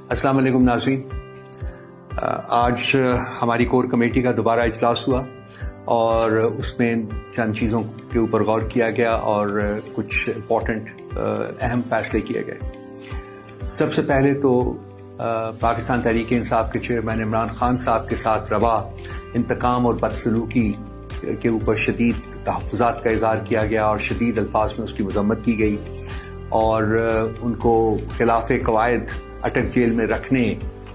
अस्सलाम वालेकुम नाज़रीन। आज हमारी कोर कमेटी का दोबारा इजलास हुआ और उसमें चंद चीज़ों के ऊपर गौर किया गया और कुछ इम्पोर्टेंट अहम फैसले किए गए। सबसे पहले तो पाकिस्तान तहरीक इंसाफ के चेयरमैन इमरान खान साहब के साथ रवा इंतकाम और बदसलूकी के ऊपर शदीद तहफ़्फ़ुज़ात का इज़हार किया गया और शदीद अल्फाज में उसकी मज़म्मत की गई और उनको खिलाफ कवायद अटक जेल में रखने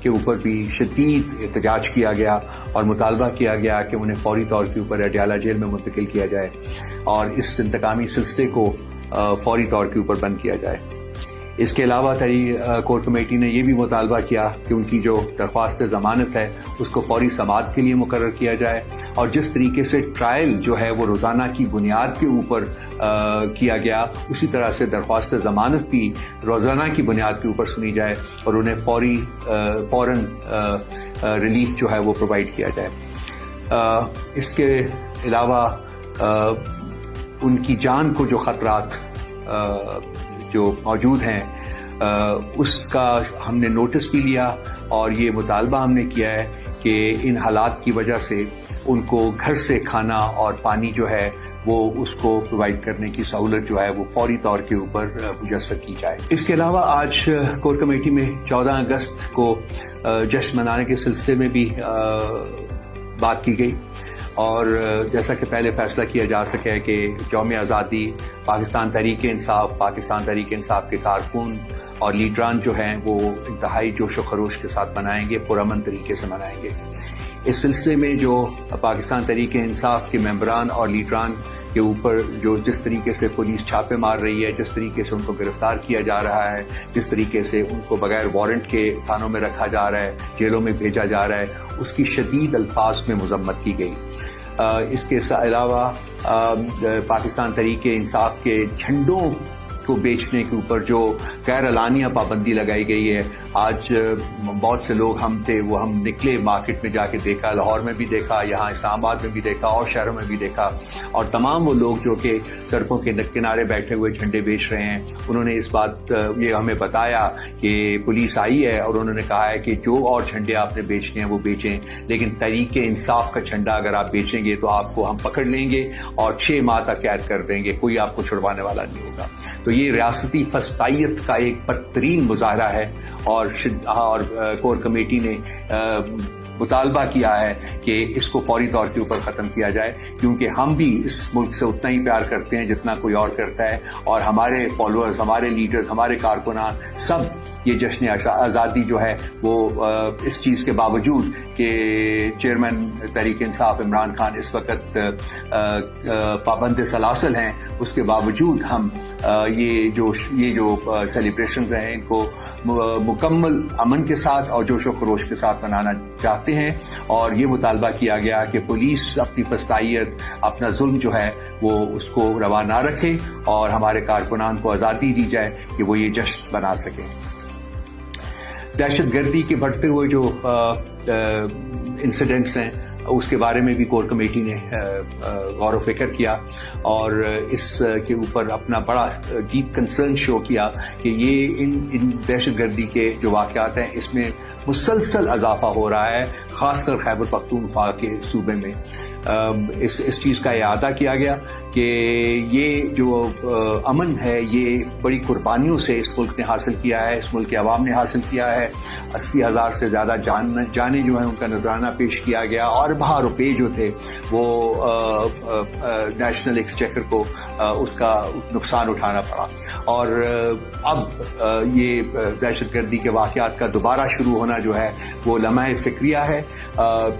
के ऊपर भी शदीद एहतजाज किया गया और मुतालबा किया गया कि उन्हें फौरी तौर के ऊपर अडयाला जेल में मुंतकिल किया जाए और इस इंतकामी सिलसिले को फौरी तौर के ऊपर बंद किया जाए। इसके अलावा कोर कमेटी ने यह भी मुतालबा किया कि उनकी जो दरख्वास्त ज़मानत है उसको फौरी समाअत के लिए मुकर्रर किया जाए और जिस तरीके से ट्रायल जो है वो रोज़ाना की बुनियाद के ऊपर किया गया उसी तरह से दरख्वास्त ज़मानत भी रोज़ाना की बुनियाद के ऊपर सुनी जाए और उन्हें फौरन रिलीफ जो है वो प्रोवाइड किया जाए। इसके अलावा उनकी जान को जो ख़तरात जो मौजूद हैं उसका हमने नोटिस भी लिया और ये मुतालबा हमने किया है कि इन हालात की वजह से उनको घर से खाना और पानी जो है वो उसको प्रोवाइड करने की सहूलत जो है वो फौरी तौर के ऊपर मुयस्सर की जाए। इसके अलावा आज कोर कमेटी में 14 अगस्त को जश्न मनाने के सिलसिले में भी बात की गई और जैसा कि पहले फैसला किया जा सके है कि यौम आज़ादी पाकिस्तान तहरीक इंसाफ के कारकुन और लीडरान जो हैं वो इंतहाई जोश व खरोश के साथ मनाएंगे, पुरअमन तरीके से मनाएंगे। इस सिलसिले में जो पाकिस्तान तहरीक इंसाफ के मेंबरान और लीडरान के ऊपर जो जिस तरीके से पुलिस छापे मार रही है, जिस तरीके से उनको गिरफ्तार किया जा रहा है, जिस तरीके से उनको बगैर वारंट के थानों में रखा जा रहा है, जेलों में भेजा जा रहा है, उसकी शदीद अल्फाज में मज़म्मत की गई। इसके अलावा पाकिस्तान तहरीक इंसाफ के झंडों को बेचने के ऊपर जो गैर अलानिया पाबंदी लगाई गई है। आज बहुत से लोग हम निकले मार्केट में जाके देखा, लाहौर में भी देखा, यहाँ इस्लामाबाद में भी देखा और शहरों में भी देखा और तमाम वो लोग जो कि सड़कों के किनारे बैठे हुए झंडे बेच रहे हैं, उन्होंने इस बात ये हमें बताया कि पुलिस आई है और उन्होंने कहा है कि जो और झंडे आपने बेचने हैं वो बेचें, लेकिन तहरीक इंसाफ का झंडा अगर आप बेचेंगे तो आपको हम पकड़ लेंगे और 6 माह तक कैद कर देंगे, कोई आपको छुड़वाने वाला नहीं होगा। तो ये रियासती फस्तायत का एक बदतरीन मुजाहरा है और कोर कमेटी ने मुतालबा किया है कि इसको फौरी तौर के ऊपर ख़त्म किया जाए, क्योंकि हम भी इस मुल्क से उतना ही प्यार करते हैं जितना कोई और करता है और हमारे फॉलोअर्स, हमारे लीडर्स, हमारे कारकुनान सब ये जश्न आज़ादी जो है वो इस चीज़ के बावजूद कि चेयरमैन तहरीक इंसाफ इमरान खान इस वक्त पाबंद सलासल हैं, उसके बावजूद हम ये जो सेलिब्रेशंस हैं इनको मुकम्मल अमन के साथ और जोश व खरोश के साथ मनाना चाहते हैं और ये मुतालबा किया गया कि पुलिस अपनी फस्तायत, अपना जुल्म जो है वो उसको रवा ना रखे और हमारे कारकुनान को आज़ादी दी जाए कि वो ये जश्न मना सकें। दहशत गर्दी के बढ़ते हुए जो इंसिडेंट्स हैं उसके बारे में भी कोर कमेटी ने गौर व फिक्र किया और इसके ऊपर अपना बड़ा डीप कंसर्न शो किया कि ये इन दहशत गर्दी के जो वाक़यात हैं इसमें मुसलसल इजाफा हो रहा है, खासकर खैबर पख्तूनख्वा के सूबे में। इस चीज़ का इआदा किया गया कि ये जो अमन है ये बड़ी कुर्बानियों से इस मुल्क ने हासिल किया है, इस मुल्क के अवाम ने हासिल किया है। 80,000 से ज़्यादा जाने जो है उनका नजराना पेश किया गया और अरबा रुपए जो थे वो नेशनल एक्सचेकर को उसका नुकसान उठाना पड़ा और अब ये दहशतगर्दी के वाक़यात का दोबारा शुरू होना जो है वो लम्हा फिक्रिया है।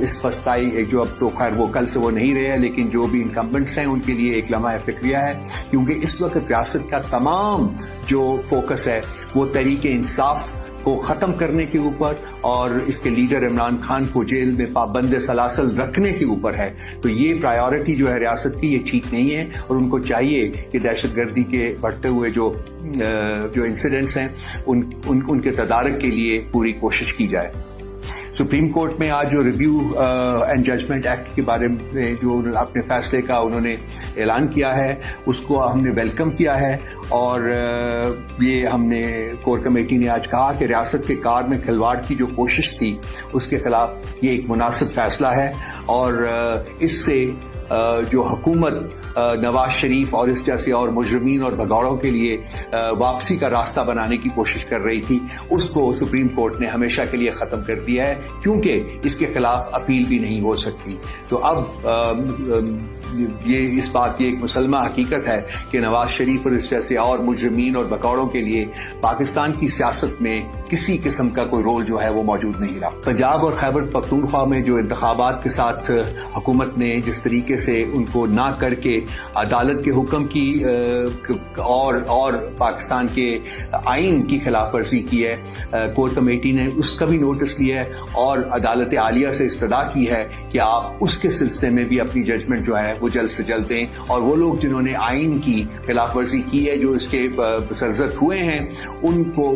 इस फस्ताई जो अब तो खैर वो कल से वो नहीं रहे हैं, लेकिन जो भी इनकम्बेंट्स हैं उनके लिए एक लम्हा फिक्रिया है, क्योंकि इस वक्त रियासत का तमाम जो फोकस है वो तहरीक इंसाफ को ख़त्म करने के ऊपर और इसके लीडर इमरान खान को जेल में पाबंद सलासल रखने के ऊपर है। तो ये प्रायोरिटी जो है रियासत की, ये ठीक नहीं है और उनको चाहिए कि दहशतगर्दी के बढ़ते हुए जो इंसिडेंट्स हैं उनके तदारक के लिए पूरी कोशिश की जाए। सुप्रीम कोर्ट में आज जो रिव्यू एंड जजमेंट एक्ट के बारे में जो अपने फैसले का उन्होंने ऐलान किया है उसको हमने वेलकम किया है और ये हमने कोर कमेटी ने आज कहा कि रियासत के कार में खिलवाड़ की जो कोशिश थी उसके खिलाफ ये एक मुनासिब फैसला है और इससे जो हुकूमत नवाज शरीफ और इस जैसे और मुजरिमीन और भगौड़ों के लिए वापसी का रास्ता बनाने की कोशिश कर रही थी उसको सुप्रीम कोर्ट ने हमेशा के लिए खत्म कर दिया है क्योंकि इसके खिलाफ अपील भी नहीं हो सकती। तो अब ये इस बात की एक मुसलमा हकीकत है कि नवाज शरीफ और इस जैसे और मुजरिमीन और भगौड़ों के लिए पाकिस्तान की सियासत में किसी किस्म का कोई रोल जो है वो मौजूद नहीं रहा। पंजाब और खैबर पख्तूनख्वा में जो इंतखाबात के साथ हुकूमत ने जिस तरीके से उनको ना करके अदालत के हुक्म की और पाकिस्तान के आइन की खिलाफ वर्जी की है, कोर कमेटी ने उसका भी नोटिस लिया है और अदालत आलिया से इस्तदा की है कि आप उसके सिलसिले में भी अपनी जजमेंट जो है वो जल्द से जल्द दें और वो लोग जिन्होंने आइन की खिलाफ वर्जी की है जो इसके सरजद हुए हैं उनको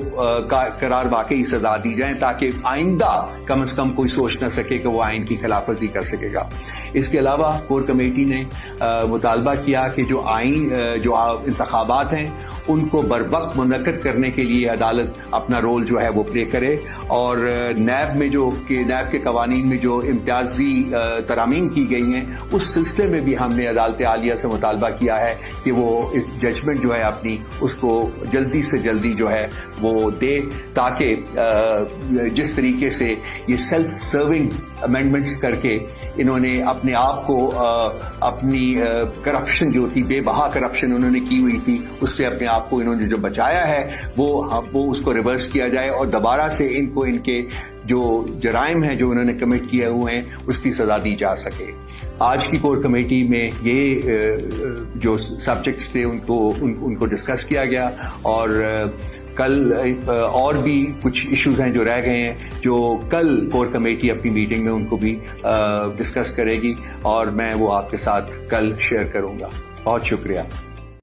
करार वाकई सजा दी जाए ताकि आइंदा कम से कम कोई सोच न सके कि वो आइन की खिलाफ वर्जी कर सकेगा। इसके अलावा कोर कमेटी ने मुतालबा किया कि जो इंतखाबात हैं उनको बरवक्त मुनक्कद करने के लिए अदालत अपना रोल जो है वो प्ले करे और नैब के कवानीन में जो इम्तियाजी तरामीम की गई हैं उस सिलसिले में भी हमने अदालत आलिया से मुतालबा किया है कि वो इस जजमेंट जो है अपनी उसको जल्दी से जल्दी जो है वो दे ताकि जिस तरीके से ये सेल्फ सर्विंग अमेंडमेंट्स करके इन्होंने अपने आप को अपनी करप्शन जो थी बेबहा करप्शन उन्होंने की हुई थी उससे अपने आप को इन्होंने जो बचाया है वो उसको रिवर्स किया जाए और दोबारा से इनको इनके जो जराइम हैं जो उन्होंने कमिट किए हुए हैं उसकी सजा दी जा सके। आज की कोर कमेटी में ये जो सब्जेक्ट्स थे उनको डिस्कस किया गया और कल और भी कुछ इश्यूज हैं जो रह गए हैं जो कल कोर कमेटी अपनी मीटिंग में उनको भी डिस्कस करेगी और मैं वो आपके साथ कल शेयर करूंगा। बहुत शुक्रिया।